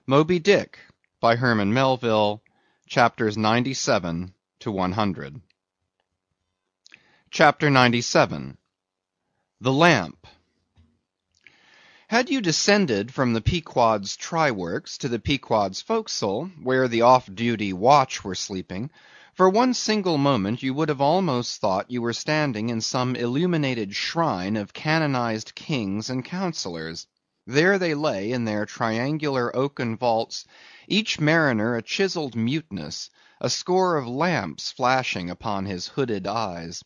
Moby Dick, by Herman Melville, chapters 97 to 100. Chapter 97. The Lamp. Had you descended from the Pequod's try works to the Pequod's forecastle, where the off-duty watch were sleeping, for one single moment you would have almost thought you were standing in some illuminated shrine of canonized kings and counsellors. There they lay in their triangular oaken vaults, each mariner a chiselled muteness, a score of lamps flashing upon his hooded eyes.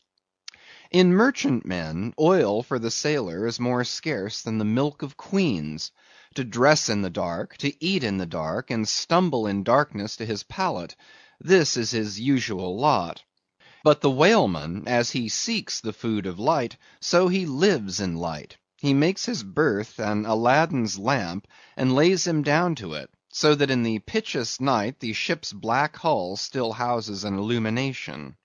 In merchantmen, oil for the sailor is more scarce than the milk of queens. To dress in the dark, to eat in the dark, and stumble in darkness to his pallet, this is his usual lot. But the whaleman, as he seeks the food of light, so he lives in light. He makes his berth an Aladdin's lamp, and lays him down to it, so that in the pitchiest night the ship's black hull still houses an illumination.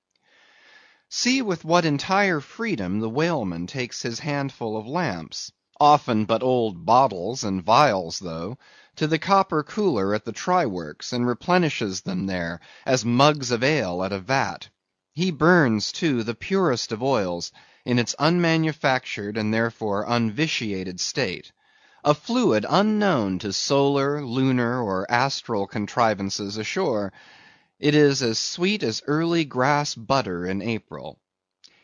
See with what entire freedom the whaleman takes his handful of lamps, often but old bottles and vials though, to the copper cooler at the try works, and replenishes them there, as mugs of ale at a vat. He burns, too, the purest of oils, in its unmanufactured and therefore unvitiated state. A fluid unknown to solar, lunar, or astral contrivances ashore. It is as sweet as early grass butter in April.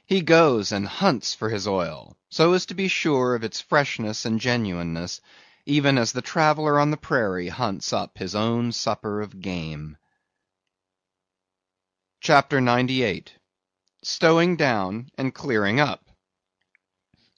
He goes and hunts for his oil, so as to be sure of its freshness and genuineness, even as the traveller on the prairie hunts up his own supper of game. Chapter 98. Stowing down and clearing up.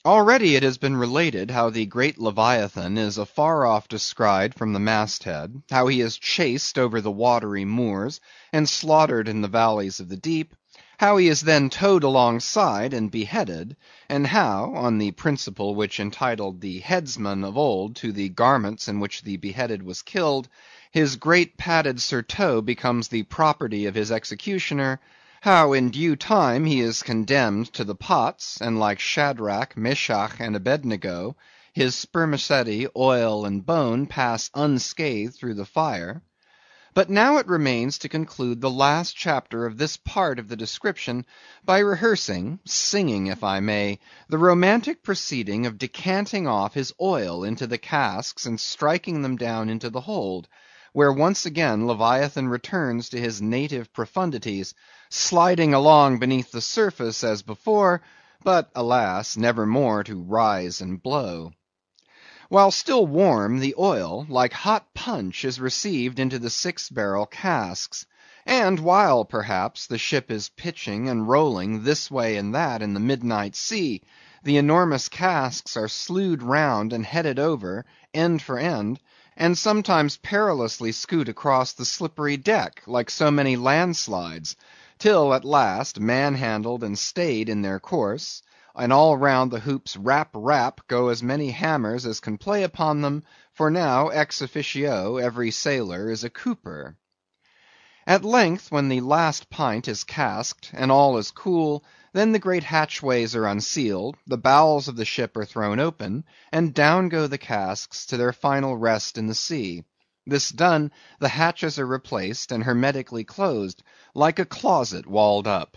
Already it has been related how the great Leviathan is afar off descried from the masthead, how he is chased over the watery moors, and slaughtered in the valleys of the deep, how he is then towed alongside and beheaded, and how, on the principle which entitled the headsman of old to the garments in which the beheaded was killed, his great padded surtout becomes the property of his executioner, how in due time he is condemned to the pots, and like Shadrach, Meshach, and Abednego, his spermaceti, oil, and bone pass unscathed through the fire. But now it remains to conclude the last chapter of this part of the description by rehearsing, singing if I may, the romantic proceeding of decanting off his oil into the casks and striking them down into the hold, where once again Leviathan returns to his native profundities, sliding along beneath the surface as before, but alas, never more to rise and blow. While still warm, the oil, like hot punch, is received into the 6-barrel casks, and while, perhaps, the ship is pitching and rolling this way and that in the midnight sea, the enormous casks are slewed round and headed over, end for end, and sometimes perilously scoot across the slippery deck, like so many landslides, till at last, man-handled and stayed in their course, and all round the hoops rap go as many hammers as can play upon them, for now ex officio every sailor is a cooper. At length, when the last pint is casked, and all is cool, then the great hatchways are unsealed, the bowels of the ship are thrown open, and down go the casks to their final rest in the sea. This done, the hatches are replaced and hermetically closed, like a closet walled up.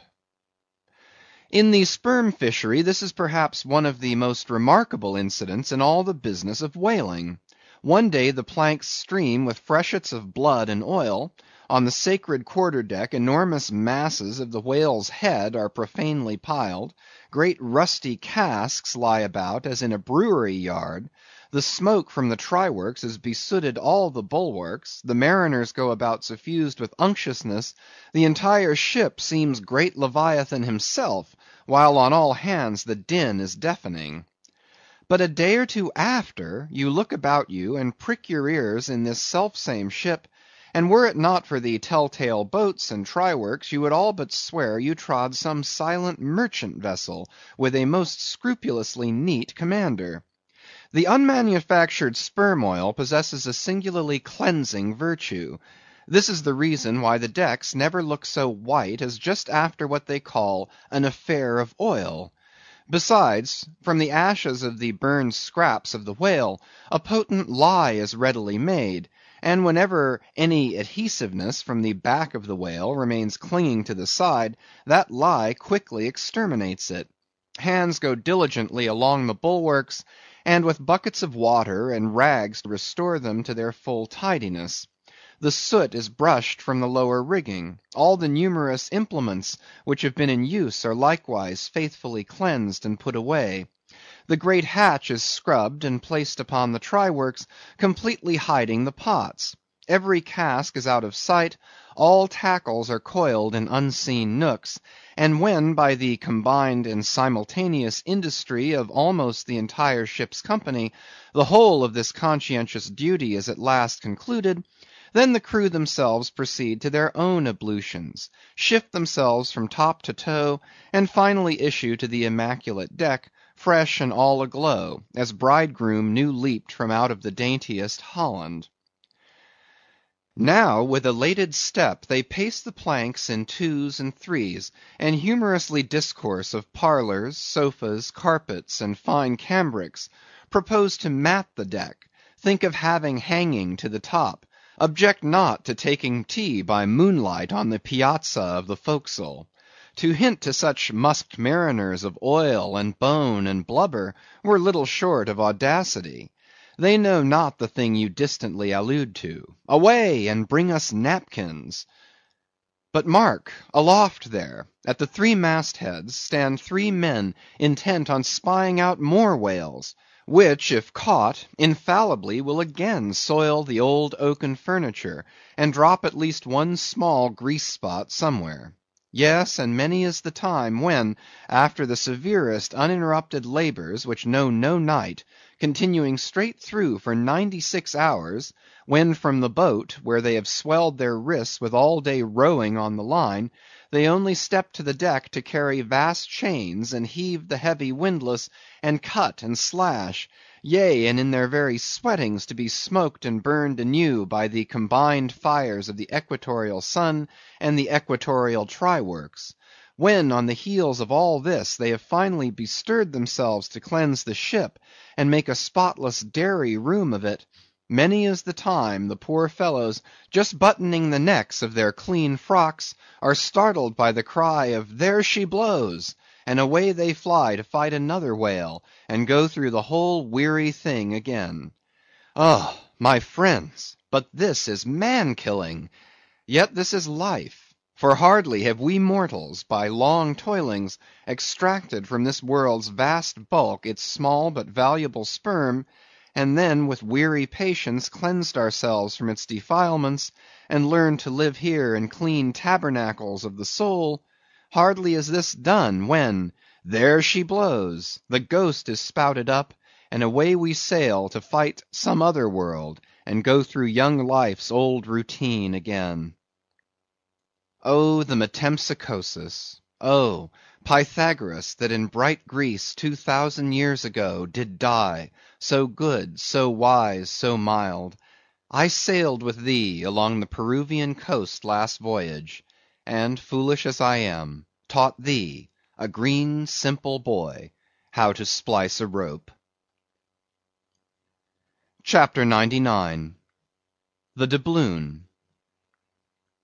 In the sperm fishery this is perhaps one of the most remarkable incidents in all the business of whaling. One day the planks stream with freshets of blood and oil. On the sacred quarter-deck enormous masses of the whale's head are profanely piled. Great rusty casks lie about as in a brewery yard. The smoke from the try works has besooted all the bulwarks, the mariners go about suffused with unctuousness, the entire ship seems great Leviathan himself, while on all hands the din is deafening. But a day or two after, you look about you and prick your ears in this selfsame ship, and were it not for the tell-tale boats and try works, you would all but swear you trod some silent merchant vessel with a most scrupulously neat commander. The unmanufactured sperm oil possesses a singularly cleansing virtue. This is the reason why the decks never look so white as just after what they call an affair of oil. Besides, from the ashes of the burned scraps of the whale, a potent lye is readily made, and whenever any adhesiveness from the back of the whale remains clinging to the side, that lye quickly exterminates it. Hands go diligently along the bulwarks, and with buckets of water and rags restore them to their full tidiness. The soot is brushed from the lower rigging. All the numerous implements which have been in use are likewise faithfully cleansed and put away. The great hatch is scrubbed and placed upon the try works, completely hiding the pots. Every cask is out of sight, all tackles are coiled in unseen nooks, and when by the combined and simultaneous industry of almost the entire ship's company, the whole of this conscientious duty is at last concluded, then the crew themselves proceed to their own ablutions, shift themselves from top to toe, and finally issue to the immaculate deck, fresh and all aglow, as bridegroom new leaped from out of the daintiest Holland. Now with elated step they pace the planks in twos and threes, and humorously discourse of parlors, sofas, carpets, and fine cambrics, propose to mat the deck, think of having hanging to the top, object not to taking tea by moonlight on the piazza of the forecastle. To hint to such musked mariners of oil and bone and blubber were little short of audacity. They know not the thing you distantly allude to. Away, and bring us napkins. But mark, aloft there, at the three mast-heads, stand three men intent on spying out more whales, which, if caught, infallibly will again soil the old oaken furniture, and drop at least one small grease spot somewhere. Yes, and many is the time when, after the severest uninterrupted labors which know no night, continuing straight through for 96 hours, when from the boat, where they have swelled their wrists with all day rowing on the line, they only step to the deck to carry vast chains, and heave the heavy windlass, and cut and slash, yea, and in their very sweatings to be smoked and burned anew by the combined fires of the equatorial sun and the equatorial try works. When, on the heels of all this, they have finally bestirred themselves to cleanse the ship, and make a spotless dairy room of it, many is the time the poor fellows, just buttoning the necks of their clean frocks, are startled by the cry of "There she blows!" and away they fly to fight another whale, and go through the whole weary thing again. Oh, my friends, but this is man-killing! Yet this is life. For hardly have we mortals, by long toilings, extracted from this world's vast bulk its small but valuable sperm, and then with weary patience cleansed ourselves from its defilements, and learned to live here in clean tabernacles of the soul, hardly is this done, when, there she blows, the ghost is spouted up, and away we sail to fight some other world, and go through young life's old routine again. Oh, the metempsychosis! Oh, Pythagoras, that in bright Greece 2000 years ago did die, so good, so wise, so mild. I sailed with thee along the Peruvian coast last voyage, and, foolish as I am, taught thee, a green simple boy, how to splice a rope. CHAPTER 99. The Doubloon.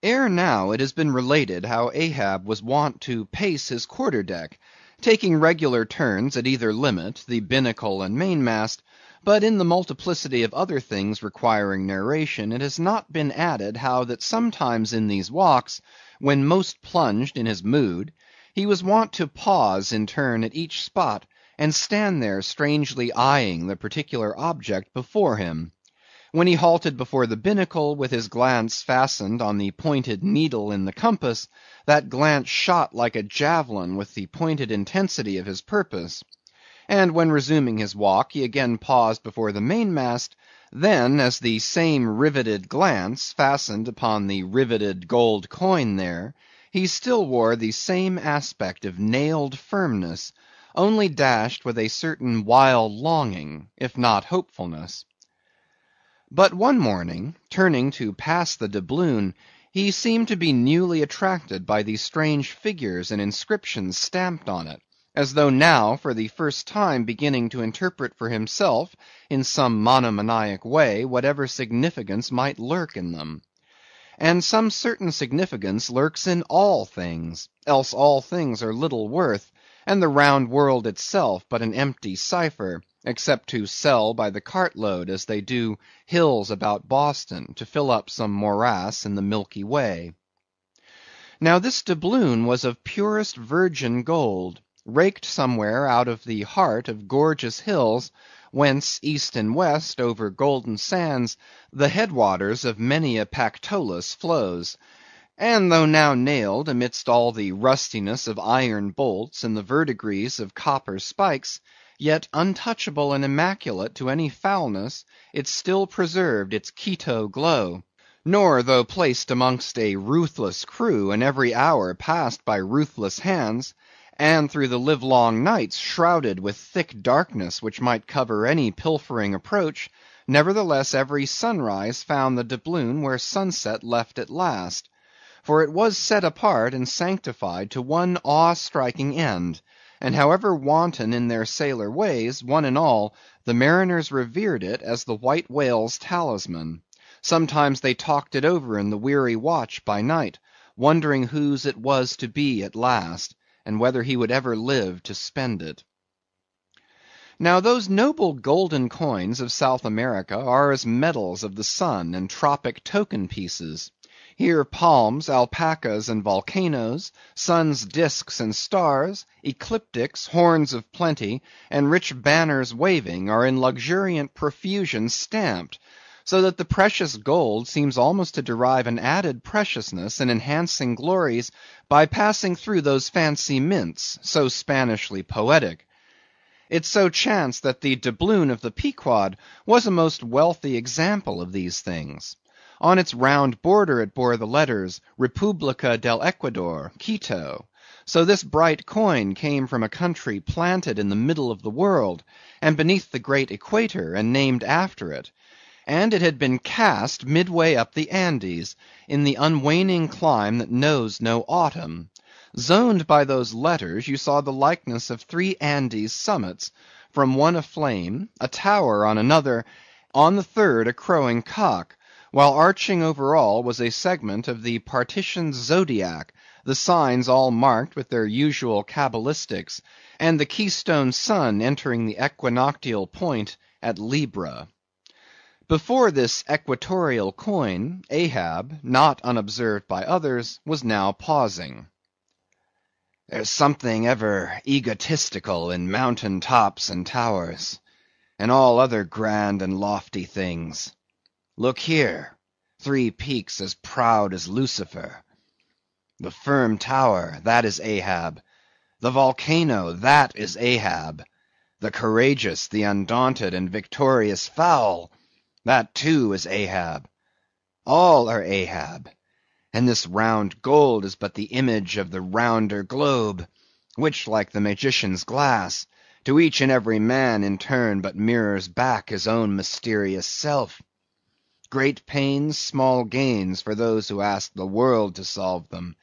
Ere now it has been related how Ahab was wont to pace his quarter-deck, taking regular turns at either limit, the binnacle and mainmast, but in the multiplicity of other things requiring narration, it has not been added how that sometimes in these walks, when most plunged in his mood, he was wont to pause in turn at each spot, and stand there strangely eyeing the particular object before him. When he halted before the binnacle, with his glance fastened on the pointed needle in the compass, that glance shot like a javelin with the pointed intensity of his purpose. And when resuming his walk, he again paused before the mainmast, then, as the same riveted glance fastened upon the riveted gold coin there, he still wore the same aspect of nailed firmness, only dashed with a certain wild longing, if not hopefulness. But one morning, turning to pass the doubloon, he seemed to be newly attracted by the strange figures and inscriptions stamped on it, as though now for the first time beginning to interpret for himself, in some monomaniac way, whatever significance might lurk in them. And some certain significance lurks in all things, else all things are little worth, and the round world itself but an empty cipher, except to sell by the cartload as they do hills about Boston, to fill up some morass in the Milky Way. Now this doubloon was of purest virgin gold, raked somewhere out of the heart of gorgeous hills, whence east and west over golden sands the headwaters of many a Pactolus flows; and though now nailed amidst all the rustiness of iron bolts and the verdigris of copper spikes, yet untouchable and immaculate to any foulness, it still preserved its Quito glow. Nor, though placed amongst a ruthless crew, and every hour passed by ruthless hands, and through the livelong nights shrouded with thick darkness which might cover any pilfering approach, nevertheless every sunrise found the doubloon where sunset left it last. For it was set apart and sanctified to one awe-striking end, and however wanton in their sailor ways, one and all, the mariners revered it as the white whale's talisman. Sometimes they talked it over in the weary watch by night, wondering whose it was to be at last, and whether he would ever live to spend it. Now those noble golden coins of South America are as medals of the sun and tropic token pieces. Here palms, alpacas, and volcanoes, sun's disks and stars, ecliptics, horns of plenty, and rich banners waving, are in luxuriant profusion stamped, so that the precious gold seems almost to derive an added preciousness and enhancing glories by passing through those fancy mints, so Spanishly poetic. It so chanced that the doubloon of the Pequod was a most wealthy example of these things. On its round border it bore the letters Republica del Ecuador, Quito. So this bright coin came from a country planted in the middle of the world, and beneath the great equator, and named after it. And it had been cast midway up the Andes, in the unwaning clime that knows no autumn. Zoned by those letters, you saw the likeness of 3 Andes summits, from one aflame, a tower on another, on the third a crowing cock, while arching over all was a segment of the partitioned zodiac, the signs all marked with their usual cabalistics, and the keystone sun entering the equinoctial point at Libra. Before this equatorial coin, Ahab, not unobserved by others, was now pausing. There's something ever egotistical in mountain tops and towers, and all other grand and lofty things. Look here, 3 peaks as proud as Lucifer. The firm tower, that is Ahab. The volcano, that is Ahab. The courageous, the undaunted, and victorious fowl, that too is Ahab. All are Ahab. And this round gold is but the image of the rounder globe, which, like the magician's glass, to each and every man in turn but mirrors back his own mysterious self. Great pains, small gains for those who ask the world to solve them.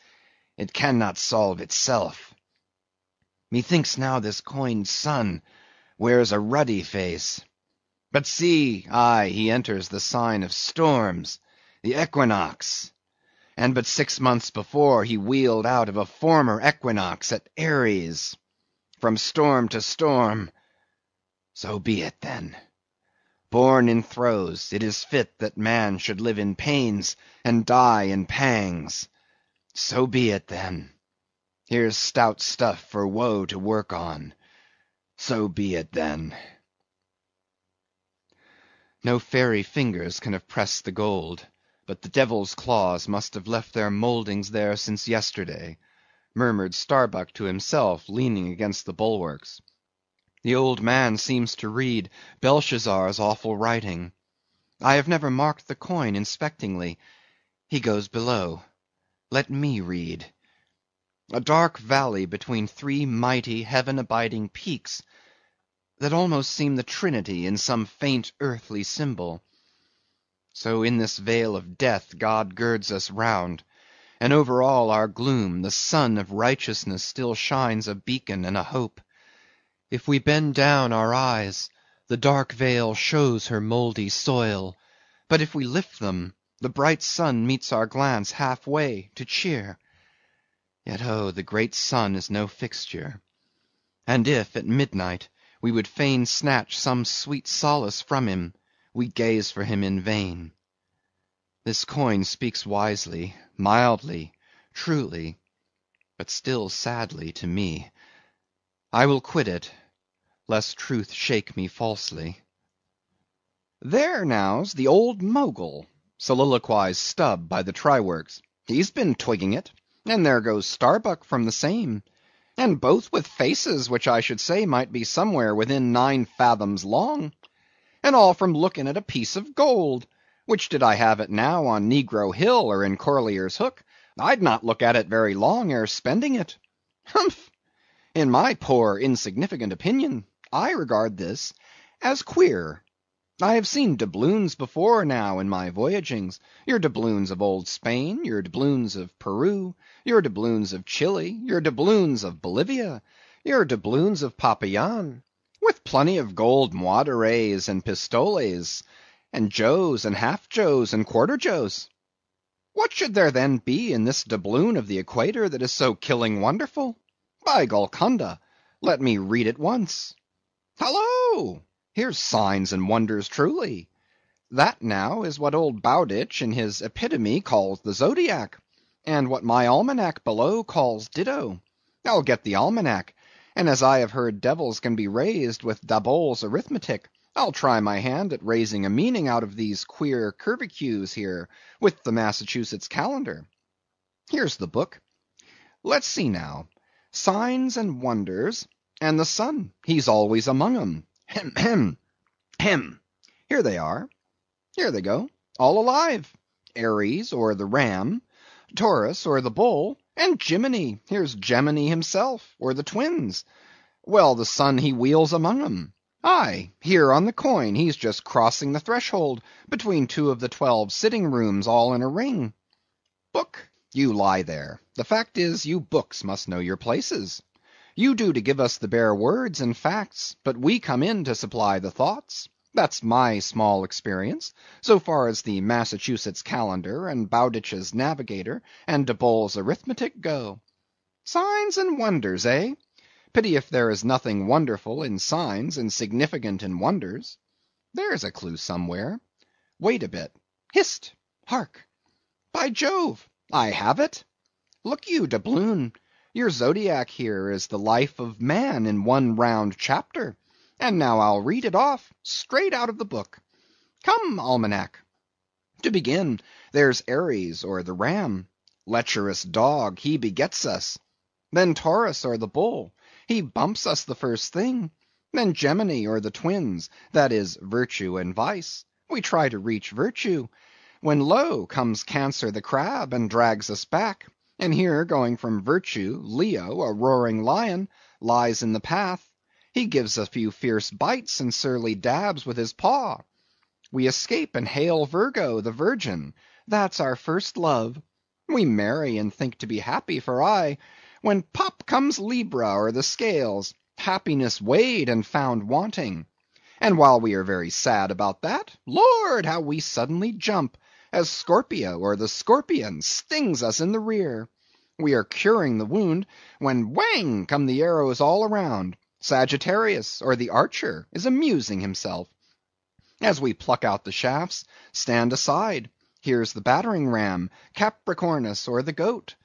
It cannot solve itself. Methinks now this coined sun wears a ruddy face. But see, aye, he enters the sign of storms, the equinox. And but 6 months before he wheeled out of a former equinox at Aries. From storm to storm. So be it then. Born in throes, it is fit that man should live in pains and die in pangs. So be it then. Here's stout stuff for woe to work on. So be it then. No fairy fingers can have pressed the gold, but the devil's claws must have left their mouldings there since yesterday, murmured Starbuck to himself, leaning against the bulwarks. The old man seems to read Belshazzar's awful writing. I have never marked the coin inspectingly. He goes below. Let me read. A dark valley between 3 mighty heaven-abiding peaks, that almost seem the Trinity in some faint earthly symbol. So in this vale of death God girds us round, and over all our gloom the sun of righteousness still shines a beacon and a hope. If we bend down our eyes, the dark veil shows her mouldy soil, but if we lift them, the bright sun meets our glance half-way to cheer. Yet oh, the great sun is no fixture, and if, at midnight, we would fain snatch some sweet solace from him, we gaze for him in vain. This coin speaks wisely, mildly, truly, but still sadly to me. I will quit it, lest truth shake me falsely. There now's the old Mogul, soliloquized Stubb by the try works. He's been twigging it, and there goes Starbuck from the same, and both with faces which I should say might be somewhere within 9 fathoms long, and all from looking at a piece of gold, which did I have it now on Negro Hill or in Corlear's Hook, I'd not look at it very long ere spending it. Humph! In my poor insignificant opinion, I regard this as queer. I have seen doubloons before now in my voyagings, your doubloons of old Spain, your doubloons of Peru, your doubloons of Chile, your doubloons of Bolivia, your doubloons of Popayan, with plenty of gold moidores and pistoles, and joes and half-joes and quarter-joes. What should there then be in this doubloon of the equator that is so killing wonderful? By Golconda, let me read it once. Hallo! Here's signs and wonders truly. That now is what old Bowditch in his epitome calls the zodiac, and what my almanac below calls ditto. I'll get the almanac, and as I have heard devils can be raised with Daboll's arithmetic, I'll try my hand at raising a meaning out of these queer curvicues here with the Massachusetts calendar. Here's the book. Let's see now. Signs and wonders, and the sun, he's always among 'em. Hem, hem, hem. Here they are. Here they go, all alive. Aries, or the ram, Taurus, or the bull, and Jiminy, here's Gemini himself, or the twins. Well, the sun he wheels among 'em. Aye, here on the coin he's just crossing the threshold between 2 of the 12 sitting rooms all in a ring. Book, you lie there. The fact is, you books must know your places. You do to give us the bare words and facts, but we come in to supply the thoughts. That's my small experience, so far as the Massachusetts calendar, and Bowditch's navigator, and Daboll's arithmetic go. Signs and wonders, eh? Pity if there is nothing wonderful in signs and significant in wonders. There's a clue somewhere. Wait a bit. Hist! Hark! By Jove! I have it! Look you, doubloon, your zodiac here is the life of man in one round chapter, and now I'll read it off, straight out of the book. Come, almanac. To begin, there's Aries, or the ram. Lecherous dog, he begets us. Then Taurus, or the bull. He bumps us the first thing. Then Gemini, or the twins, that is virtue and vice. We try to reach virtue, when lo, comes Cancer the crab and drags us back. And here, going from virtue, Leo, a roaring lion, lies in the path. He gives a few fierce bites and surly dabs with his paw. We escape and hail Virgo, the virgin. That's our first love. We marry and think to be happy for aye, when pop comes Libra, or the scales, happiness weighed and found wanting. And while we are very sad about that, Lord, how we suddenly jump, as Scorpio, or the scorpion, stings us in the rear. We are curing the wound, when whang come the arrows all around. Sagittarius, or the archer, is amusing himself. As we pluck out the shafts, stand aside. Here's the battering ram, Capricornus, or the goat.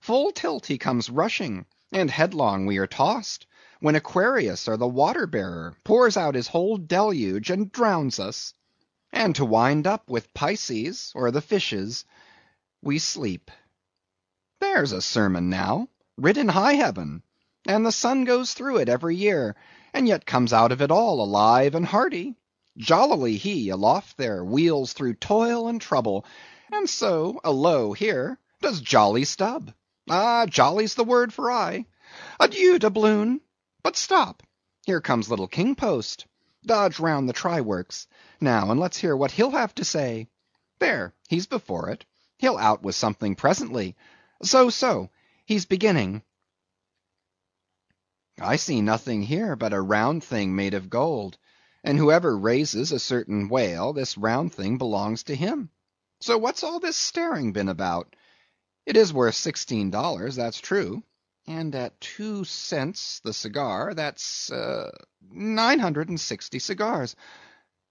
Full tilt he comes rushing, and headlong we are tossed, when Aquarius, or the water-bearer, pours out his whole deluge and drowns us. And to wind up with Pisces, or the fishes, we sleep. There's a sermon now, writ in high heaven, and the sun goes through it every year, and yet comes out of it all alive and hearty. Jollily he, aloft there, wheels through toil and trouble, and so, alow here, does jolly Stubb. Ah, jolly's the word for aye. Adieu, doubloon. But stop, here comes little King Post. Dodge round the try-works, now, and let's hear what he'll have to say. There, he's before it. He'll out with something presently. So, he's beginning. I see nothing here but a round thing made of gold, and whoever raises a certain whale, this round thing belongs to him. So what's all this staring been about? It is worth $16, that's true, and at 2 cents the cigar, that's 960 cigars.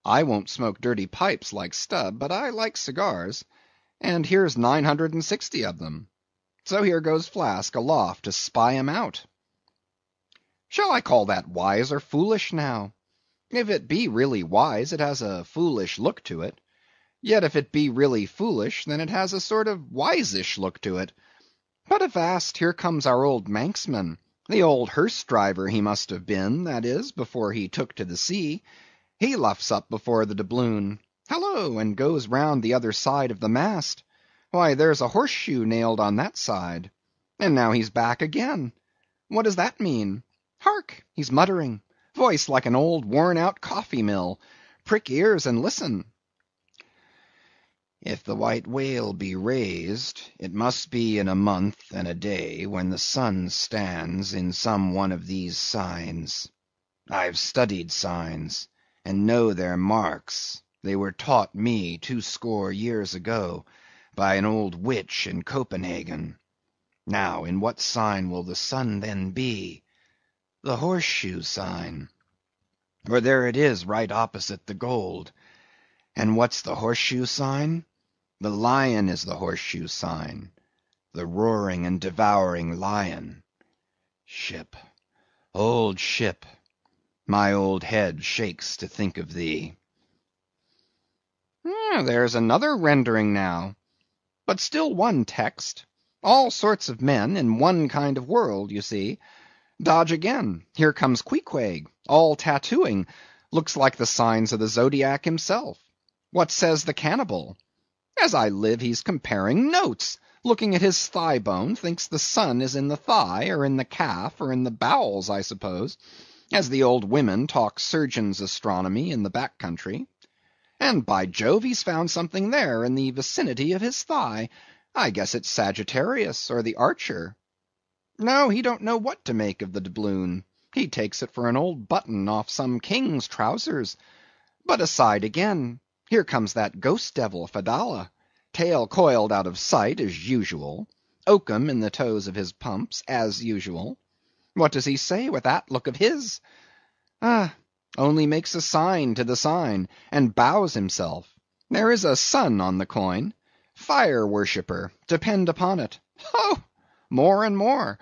I won't smoke dirty pipes like Stubb, but I like cigars, and here's 960 of them. So here goes Flask aloft to spy 'em out. Shall I call that wise or foolish now? If it be really wise, it has a foolish look to it. Yet if it be really foolish, then it has a sort of wise-ish look to it. But avast, here comes our old Manxman, the old hearse driver he must have been, that is, before he took to the sea. He luffs up before the doubloon, hallo, and goes round the other side of the mast. Why, there's a horseshoe nailed on that side. And now he's back again. What does that mean? Hark! He's muttering, voice like an old worn-out coffee-mill. Prick ears and listen. If the white whale be raised, it must be in a month and a day when the sun stands in some one of these signs. I've studied signs, and know their marks. They were taught me 20 years ago by an old witch in Copenhagen. Now, in what sign will the sun then be? The horseshoe sign. For there it is right opposite the gold. And what's the horseshoe sign? The lion is the horseshoe sign. The roaring and devouring lion. Ship, old ship, my old head shakes to think of thee. There's another rendering now. But still one text. All sorts of men in one kind of world, you see. Dodge again. Here comes Queequeg, all tattooing. Looks like the signs of the Zodiac himself. What says the cannibal? As I live, he's comparing notes. Looking at his thigh bone, thinks the sun is in the thigh, or in the calf, or in the bowels, I suppose, as the old women talk surgeon's astronomy in the back country. And by Jove, he's found something there in the vicinity of his thigh. I guess it's Sagittarius, or the Archer. No, he don't know what to make of the doubloon. He takes it for an old button off some king's trousers. But aside again, here comes that ghost devil, Fedallah, tail coiled out of sight as usual, oakum in the toes of his pumps as usual. What does he say with that look of his? Only makes a sign to the sign, and bows himself. There is a sun on the coin. Fire worshipper, depend upon it. Ho! More and more.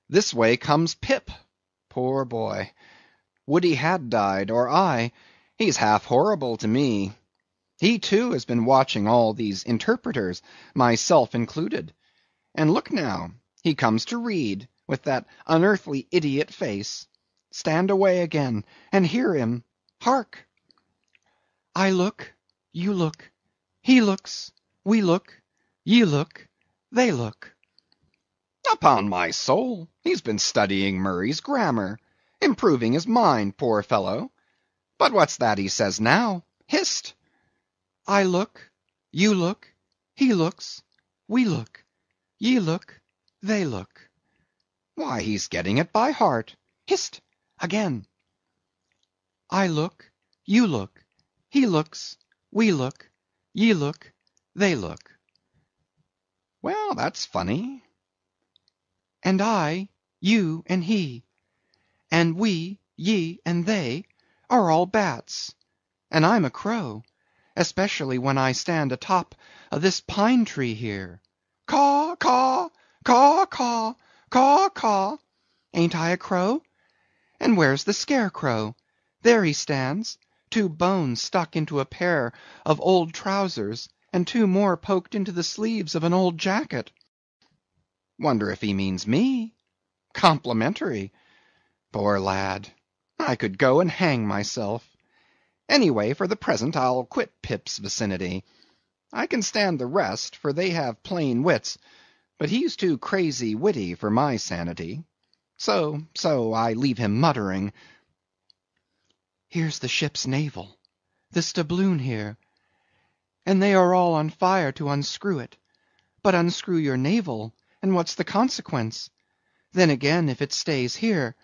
This way comes Pip. Poor boy. Would he had died, or I. He's half horrible to me. He too has been watching all these interpreters, myself included. And look now, he comes to read, with that unearthly idiot face. Stand away again, and hear him. Hark! I look, you look, he looks, we look, ye look, they look. Upon my soul, he's been studying Murray's grammar, improving his mind, poor fellow. But what's that he says now? Hist! I look, you look, he looks, we look, ye look, they look. Why, he's getting it by heart. Hist! Again. I look, you look, he looks, we look, ye look, they look. Well, that's funny. And I, you, and he, and we, ye, and they, are all bats, and I'm a crow, especially when I stand atop of this pine tree here. Caw, caw, caw, caw, caw, caw. Ain't I a crow? And where's the scarecrow? There he stands, 2 bones stuck into a pair of old trousers, and 2 more poked into the sleeves of an old jacket. Wonder if he means me? Complimentary. Poor lad. I could go and hang myself. Anyway, for the present I'll quit Pip's vicinity. I can stand the rest, for they have plain wits, but he's too crazy witty for my sanity. So I leave him muttering. Here's the ship's navel, this doubloon here, and they are all on fire to unscrew it. But unscrew your navel, and what's the consequence? Then again, if it stays here,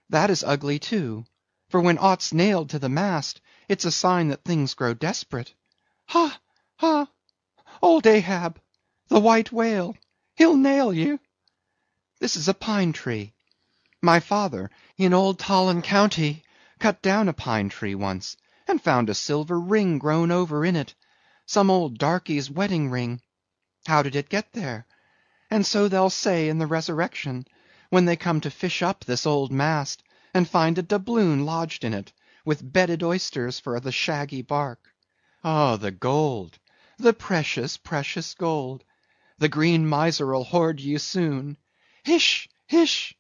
that is ugly too, for when aught's nailed to the mast, it's a sign that things grow desperate. Ha! ha! Old Ahab, the white whale, he'll nail you. This is a pine tree. My father, in old Tolland County, cut down a pine tree once, and found a silver ring grown over in it, some old darky's wedding ring. How did it get there? And so they'll say in the resurrection, when they come to fish up this old mast, and find a doubloon lodged in it, with bedded oysters for the shaggy bark. Oh, the gold, the precious, precious gold! The green miser'll hoard you soon. Hish, hish!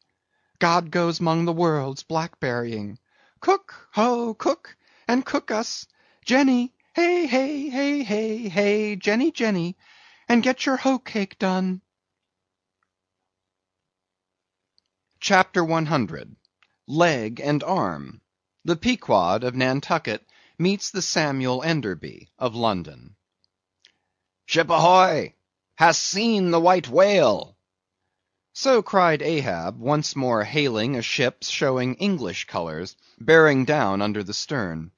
God goes 'mong the worlds blackberrying. Cook, ho, cook, and cook us. Jenny, hey, hey, hey, hey, hey, Jenny, Jenny, and get your hoe cake done. Chapter 100. Leg and Arm. The Pequod of Nantucket meets the Samuel Enderby of London. Ship ahoy! Hast seen the white whale? So cried Ahab, once more hailing a ship showing English colors, bearing down under the stern.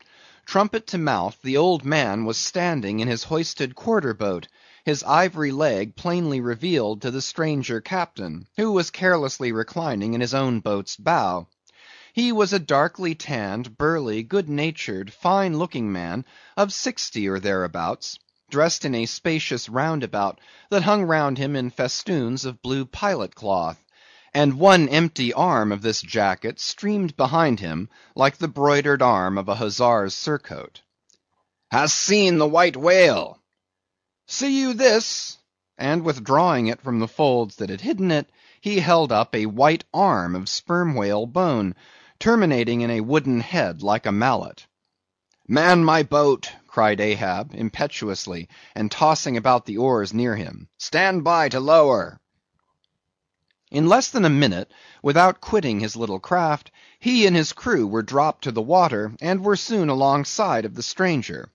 Trumpet to mouth, the old man was standing in his hoisted quarter-boat, his ivory leg plainly revealed to the stranger captain, who was carelessly reclining in his own boat's bow. He was a darkly tanned, burly, good-natured, fine-looking man of 60 or thereabouts, dressed in a spacious roundabout that hung round him in festoons of blue pilot cloth, and one empty arm of this jacket streamed behind him like the broidered arm of a hussar's surcoat. Hast seen the white whale? See you this? And withdrawing it from the folds that had hidden it, he held up a white arm of sperm whale bone, terminating in a wooden head like a mallet. Man my boat, cried Ahab, impetuously, and tossing about the oars near him. Stand by to lower. In less than a minute, without quitting his little craft, he and his crew were dropped to the water, and were soon alongside of the stranger.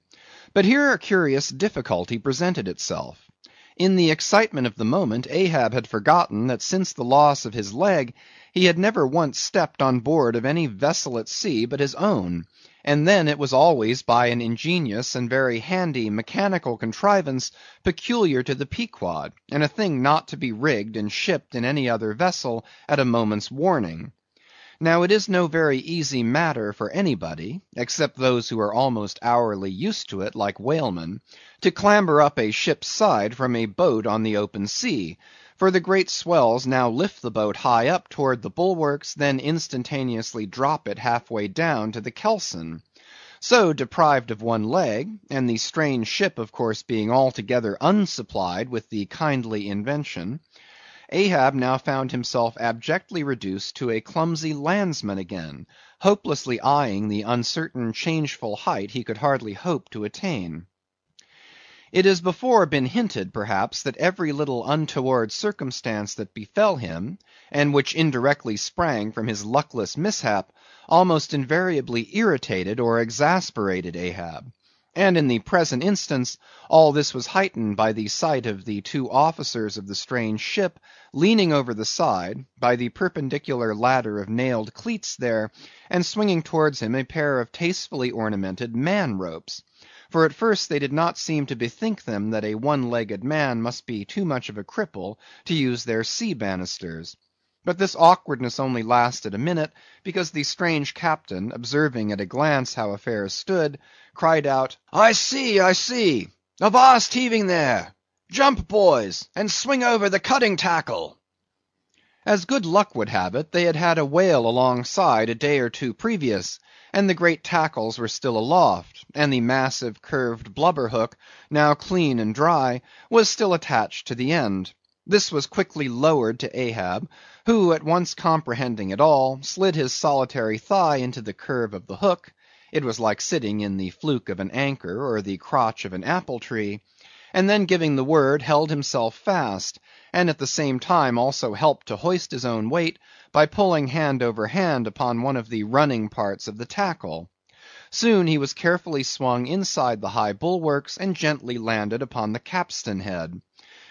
But here a curious difficulty presented itself. In the excitement of the moment, Ahab had forgotten that since the loss of his leg, he had never once stepped on board of any vessel at sea but his own, and then it was always by an ingenious and very handy mechanical contrivance peculiar to the Pequod, and a thing not to be rigged and shipped in any other vessel at a moment's warning. Now it is no very easy matter for anybody, except those who are almost hourly used to it like whalemen, to clamber up a ship's side from a boat on the open sea, for the great swells now lift the boat high up toward the bulwarks, then instantaneously drop it halfway down to the kelson. So, deprived of one leg, and the strange ship of course being altogether unsupplied with the kindly invention, Ahab now found himself abjectly reduced to a clumsy landsman again, hopelessly eyeing the uncertain changeful height he could hardly hope to attain. It has before been hinted, perhaps, that every little untoward circumstance that befell him, and which indirectly sprang from his luckless mishap, almost invariably irritated or exasperated Ahab. And in the present instance, all this was heightened by the sight of the two officers of the strange ship leaning over the side, by the perpendicular ladder of nailed cleats there, and swinging towards him a pair of tastefully ornamented man-ropes. For at first they did not seem to bethink them that a one-legged man must be too much of a cripple to use their sea banisters. But this awkwardness only lasted a minute, because the strange captain, observing at a glance how affairs stood, cried out, I see, I see! Avast heaving there! Jump, boys, and swing over the cutting tackle! As good luck would have it, they had had a whale alongside a day or two previous, and the great tackles were still aloft, and the massive curved blubber hook, now clean and dry, was still attached to the end. This was quickly lowered to Ahab, who, at once comprehending it all, slid his solitary thigh into the curve of the hook (it was like sitting in the fluke of an anchor, or the crotch of an apple tree), and then giving the word, held himself fast, and at the same time also helped to hoist his own weight by pulling hand over hand upon one of the running parts of the tackle. Soon he was carefully swung inside the high bulwarks, and gently landed upon the capstan head.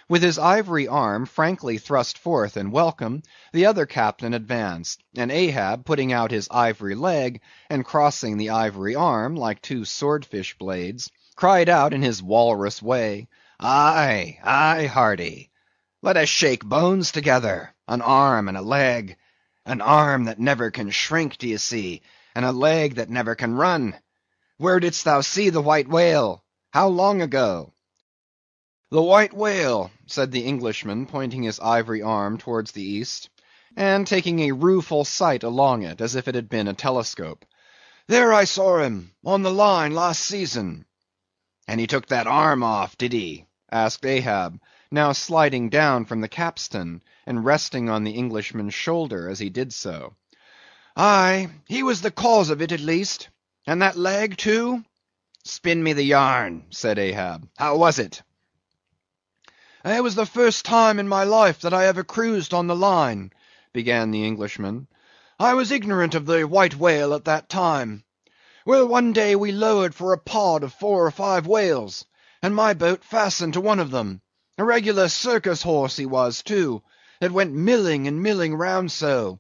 With his ivory arm frankly thrust forth in welcome, the other captain advanced, and Ahab, putting out his ivory leg, and crossing the ivory arm, like two swordfish blades, cried out in his walrus way, "Aye, aye, hearty! Let us shake bones together, an arm and a leg, an arm that never can shrink, d'ye see, and a leg that never can run. Where didst thou see the white whale? How long ago?" "The white whale," said the Englishman, pointing his ivory arm towards the east, and taking a rueful sight along it, as if it had been a telescope. "There I saw him, on the line last season." "And he took that arm off, did he?" asked Ahab, now sliding down from the capstan, and resting on the Englishman's shoulder as he did so. "Aye, he was the cause of it at least. And that leg too?" "Spin me the yarn," said Ahab. "How was it?" "It was the first time in my life that I ever cruised on the line," began the Englishman. "I was ignorant of the white whale at that time. Well, one day we lowered for a pod of 4 or 5 whales, and my boat fastened to one of them. A regular circus horse he was, too, that went milling and milling round so,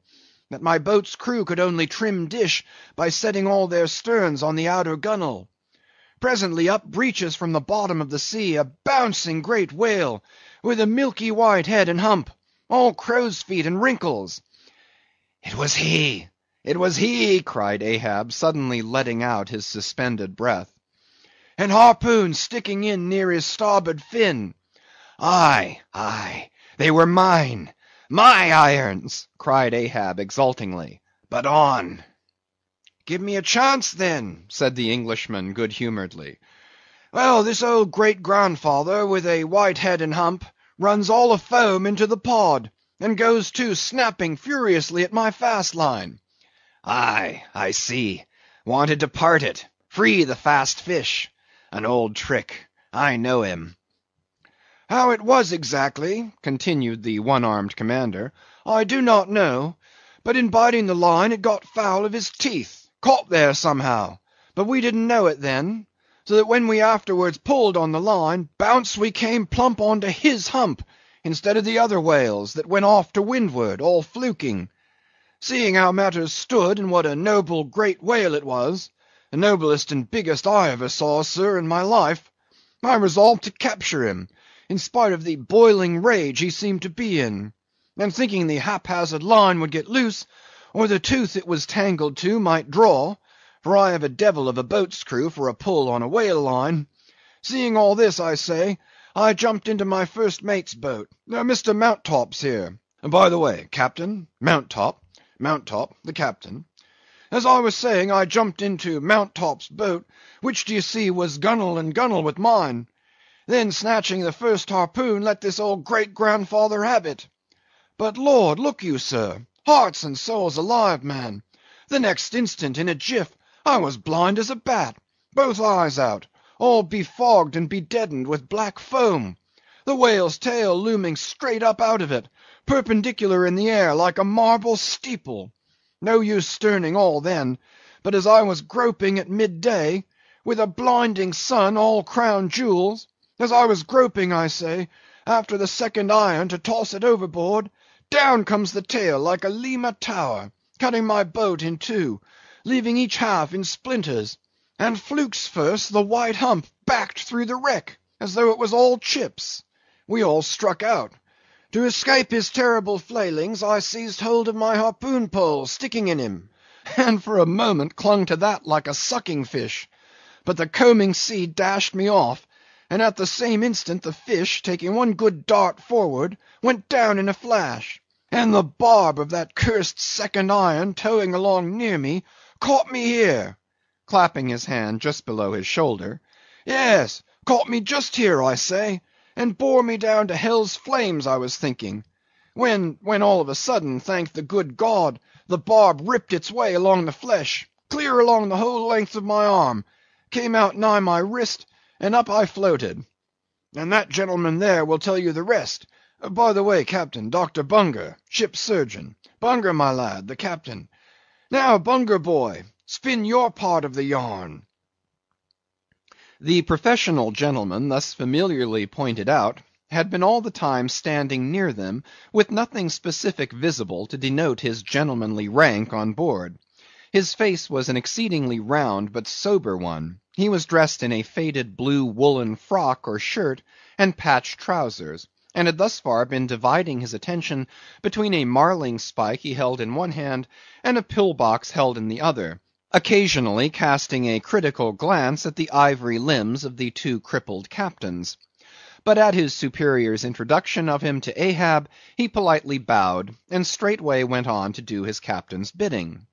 that my boat's crew could only trim dish by setting all their sterns on the outer gunwale. Presently up breaches from the bottom of the sea a bouncing great whale, with a milky white head and hump, all crow's feet and wrinkles. "It was he! It was he!" cried Ahab, suddenly letting out his suspended breath. "And harpoons sticking in near his starboard fin." "Aye, aye, they were mine, my irons!" cried Ahab exultingly. "But on!" "Give me a chance, then," said the Englishman good-humouredly. "Well, this old great-grandfather, with a white head and hump, runs all afoam into the pod, and goes to snapping furiously at my fast line." "Aye, I see. Wanted to part it, free the fast fish. An old trick. I know him." "How it was exactly," continued the one-armed commander, "I do not know, but in biting the line it got foul of his teeth. Caught there somehow, but we didn't know it then, so that when we afterwards pulled on the line, bounce we came plump onto his hump, instead of the other whales that went off to windward, all fluking. Seeing how matters stood, and what a noble great whale it was, the noblest and biggest I ever saw, sir, in my life, I resolved to capture him, in spite of the boiling rage he seemed to be in, and thinking the haphazard line would get loose, or the tooth it was tangled to might draw, for I have a devil of a boat's crew for a pull on a whale line. Seeing all this, I say, I jumped into my first mate's boat, Mr. Mounttop's here. By the way, Captain, Mounttop, the captain. As I was saying, I jumped into Mounttop's boat, which d'ye see was gunwale and gunwale with mine. Then snatching the first harpoon, let this old great-grandfather have it. But Lord, look you, sir, hearts and souls alive, man, the next instant, in a jiff, I was blind as a bat, both eyes out, all befogged and bedeadened with black foam, the whale's tail looming straight up out of it, perpendicular in the air like a marble steeple. No use sterning all then, but as I was groping at midday, with a blinding sun, all crown jewels, as I was groping, I say, after the second iron to toss it overboard, down comes the tail like a Lima tower, cutting my boat in two, leaving each half in splinters, and flukes first the white hump backed through the wreck, as though it was all chips. We all struck out. To escape his terrible flailings, I seized hold of my harpoon pole sticking in him, and for a moment clung to that like a sucking fish. But the combing sea dashed me off, and at the same instant the fish, taking one good dart forward, went down in a flash, and the barb of that cursed second iron towing along near me caught me here," clapping his hand just below his shoulder. "Yes, caught me just here, I say, and bore me down to hell's flames, I was thinking, when all of a sudden, thank the good God, the barb ripped its way along the flesh, clear along the whole length of my arm, came out nigh my wrist, and up I floated. And that gentleman there will tell you the rest. By the way, Captain, Dr. Bunger, ship's surgeon. Bunger, my lad, the captain. Now, Bunger, boy, spin your part of the yarn." The professional gentleman thus familiarly pointed out, had been all the time standing near them, with nothing specific visible to denote his gentlemanly rank on board. His face was an exceedingly round but sober one. He was dressed in a faded blue woolen frock or shirt, and patched trousers, and had thus far been dividing his attention between a marling spike he held in one hand, and a pill-box held in the other, occasionally casting a critical glance at the ivory limbs of the two crippled captains. But at his superior's introduction of him to Ahab, he politely bowed, and straightway went on to do his captain's bidding.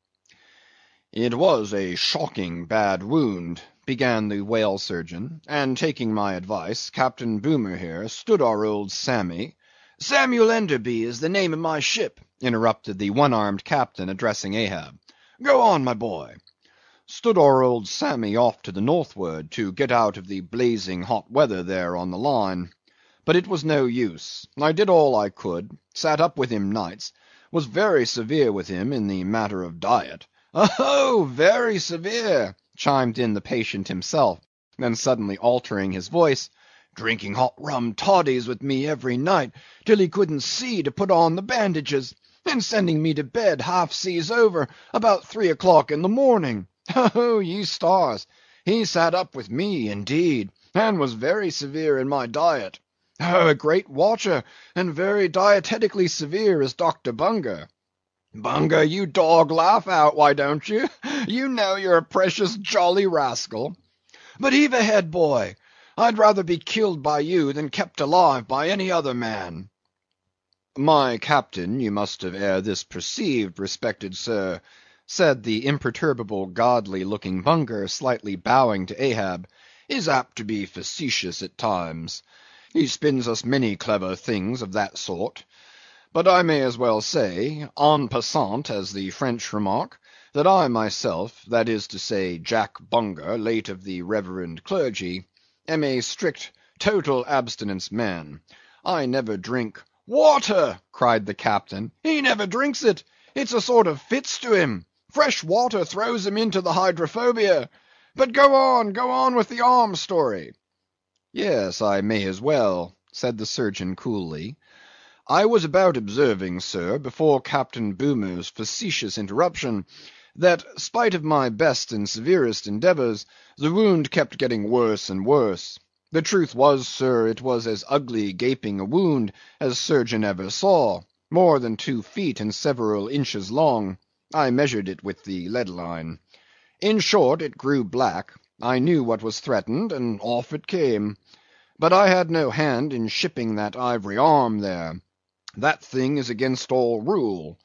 "It was a shocking bad wound," began the whale surgeon, "and taking my advice, Captain Boomer here stood our old Sammy—" "Samuel Enderby is the name of my ship," interrupted the one-armed captain, addressing Ahab. "Go on, my boy." "Stood our old Sammy off to the northward, to get out of the blazing hot weather there on the line. But it was no use. I did all I could, sat up with him nights, was very severe with him in the matter of diet." "Oh, very severe," chimed in the patient himself, then suddenly altering his voice, "drinking hot rum toddies with me every night, till he couldn't see to put on the bandages, and sending me to bed half seas over, about 3 o'clock in the morning. Oh, ye stars! He sat up with me, indeed, and was very severe in my diet. Oh, a great watcher, and very dietetically severe is Dr. Bunger. Bunger, you dog, laugh out, why don't you? You know you're a precious jolly rascal. But heave ahead, boy. I'd rather be killed by you than kept alive by any other man." "My captain, you must have ere this perceived, respected sir," said the imperturbable, godly-looking Bunger, slightly bowing to Ahab, "is apt to be facetious at times. He spins us many clever things of that sort. But I may as well say, en passant, as the French remark, that I myself, that is to say, Jack Bunger, late of the reverend clergy, am a strict, total abstinence man. I never drink—" "Water!" cried the captain. "He never drinks it. It's a sort of fits to him. Fresh water throws him into the hydrophobia. But go on with the arm story." "Yes, I may as well," said the surgeon coolly. "I was about observing, sir, before Captain Boomer's facetious interruption, that, spite of my best and severest endeavours, the wound kept getting worse and worse. The truth was, sir, it was as ugly gaping a wound as surgeon ever saw, more than 2 feet and several inches long. I measured it with the lead line. In short, it grew black. I knew what was threatened, and off it came. But I had no hand in shipping that ivory arm there. That thing is against all rule,"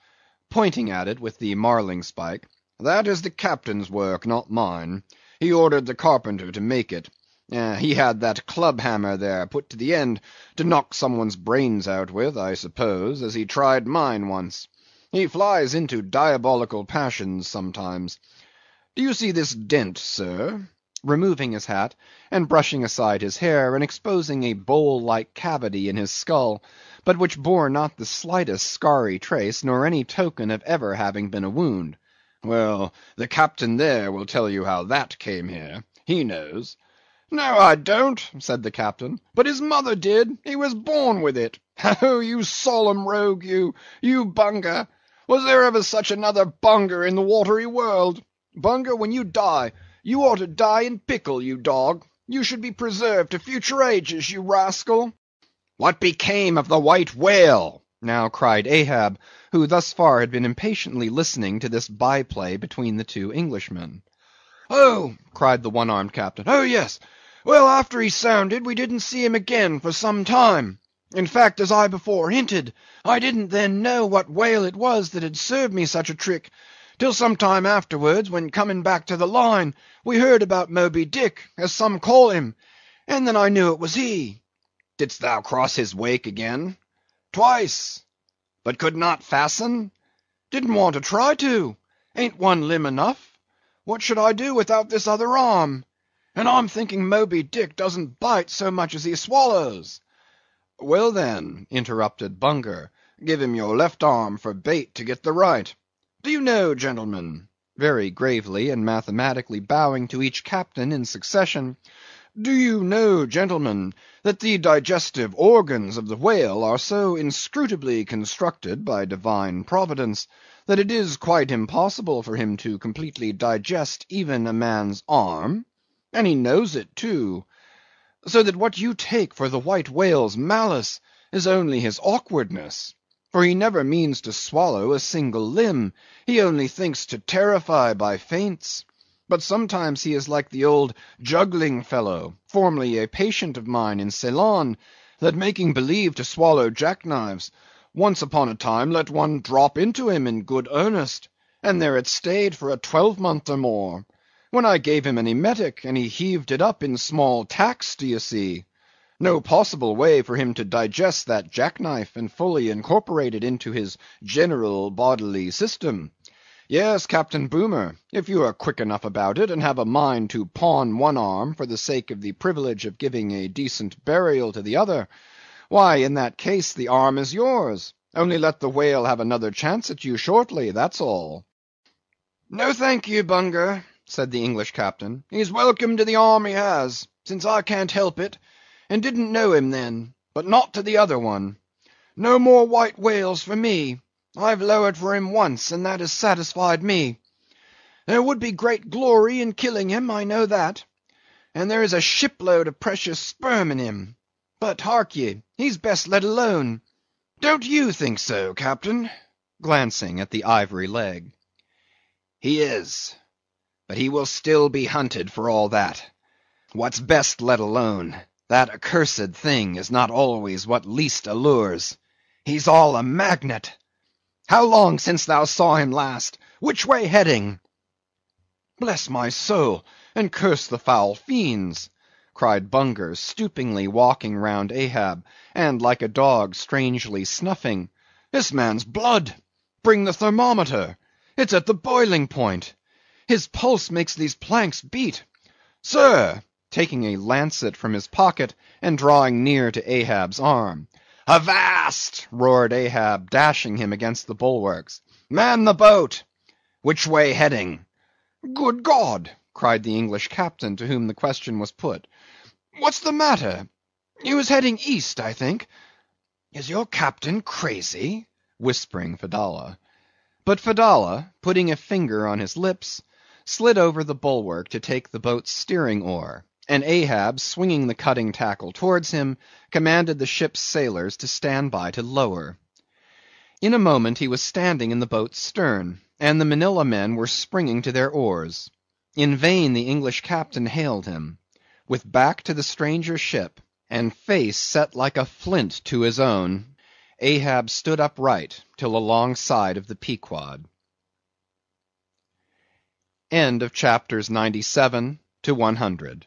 pointing at it with the marling spike. "That is the captain's work, not mine. He ordered the carpenter to make it. He had that club hammer there put to the end to knock some one's brains out with, I suppose, as he tried mine once. He flies into diabolical passions sometimes. Do you see this dent, sir?" removing his hat, and brushing aside his hair, and exposing a bowl-like cavity in his skull, but which bore not the slightest scarry trace, nor any token of ever having been a wound. "Well, the captain there will tell you how that came here. He knows." "No, I don't," said the captain, "but his mother did. He was born with it. Oh, you solemn rogue, you Bunger! Was there ever such another Bunger in the watery world? Bunger, when you die, you ought to die in pickle, you dog. You should be preserved to future ages, you rascal." "What became of the white whale?" now cried Ahab, who thus far had been impatiently listening to this by-play between the two Englishmen. "Oh!" cried the one-armed captain. "Oh, yes. Well, after he sounded, we didn't see him again for some time. In fact, as I before hinted, I didn't then know what whale it was that had served me such a trick, till some time afterwards, when coming back to the line, we heard about Moby Dick, as some call him, and then I knew it was he." "Didst thou cross his wake again?" "Twice." "But could not fasten?" "Didn't want to try to. Ain't one limb enough? What should I do without this other arm? And I'm thinking Moby Dick doesn't bite so much as he swallows." "Well, then," interrupted Bunger, "give him your left arm for bait to get the right. Do you know, gentlemen," very gravely and mathematically bowing to each captain in succession, Do you know, gentlemen, that the digestive organs of the whale are so inscrutably constructed by divine providence, that it is quite impossible for him to completely digest even a man's arm? And he knows it too. So that what you take for the white whale's malice is only his awkwardness. For he never means to swallow a single limb, he only thinks to terrify by feints. But sometimes he is like the old juggling fellow, formerly a patient of mine in Ceylon, that making believe to swallow jackknives, once upon a time let one drop into him in good earnest, and there it stayed for a 12-month or more, when I gave him an emetic, and he heaved it up in small tacks, d'ye see. No possible way for him to digest that jackknife and fully incorporate it into his general bodily system. Yes, Captain Boomer, if you are quick enough about it, and have a mind to pawn one arm for the sake of the privilege of giving a decent burial to the other, why, in that case, the arm is yours. Only let the whale have another chance at you shortly, that's all. No thank you, Bunger, said the English captain. He's welcome to the arm he has, since I can't help it, and didn't know him then, but not to the other one. No more white whales for me. I've lowered for him once, and that has satisfied me. There would be great glory in killing him, I know that, and there is a shipload of precious sperm in him. But hark ye, he's best let alone. Don't you think so, Captain? Glancing at the ivory leg. He is, but he will still be hunted for all that. What's best let alone? That accursed thing is not always what least allures. He's all a magnet. How long since thou saw him last? Which way heading? Bless my soul, and curse the foul fiends, cried Bunger, stoopingly walking round Ahab, and like a dog strangely snuffing. This man's blood! Bring the thermometer! It's at the boiling point! His pulse makes these planks beat! Sir! Taking a lancet from his pocket, and drawing near to Ahab's arm. Avast! roared Ahab, dashing him against the bulwarks. Man the boat! Which way heading? Good God! cried the English captain, to whom the question was put. What's the matter? He was heading east, I think. Is your captain crazy? Whispering Fedallah. But Fedallah, putting a finger on his lips, slid over the bulwark to take the boat's steering oar, and Ahab, swinging the cutting tackle towards him, commanded the ship's sailors to stand by to lower. In a moment he was standing in the boat's stern, and the Manilla men were springing to their oars. In vain the English captain hailed him. With back to the stranger ship, and face set like a flint to his own, Ahab stood upright till alongside of the Pequod. End of chapters 97 to 100.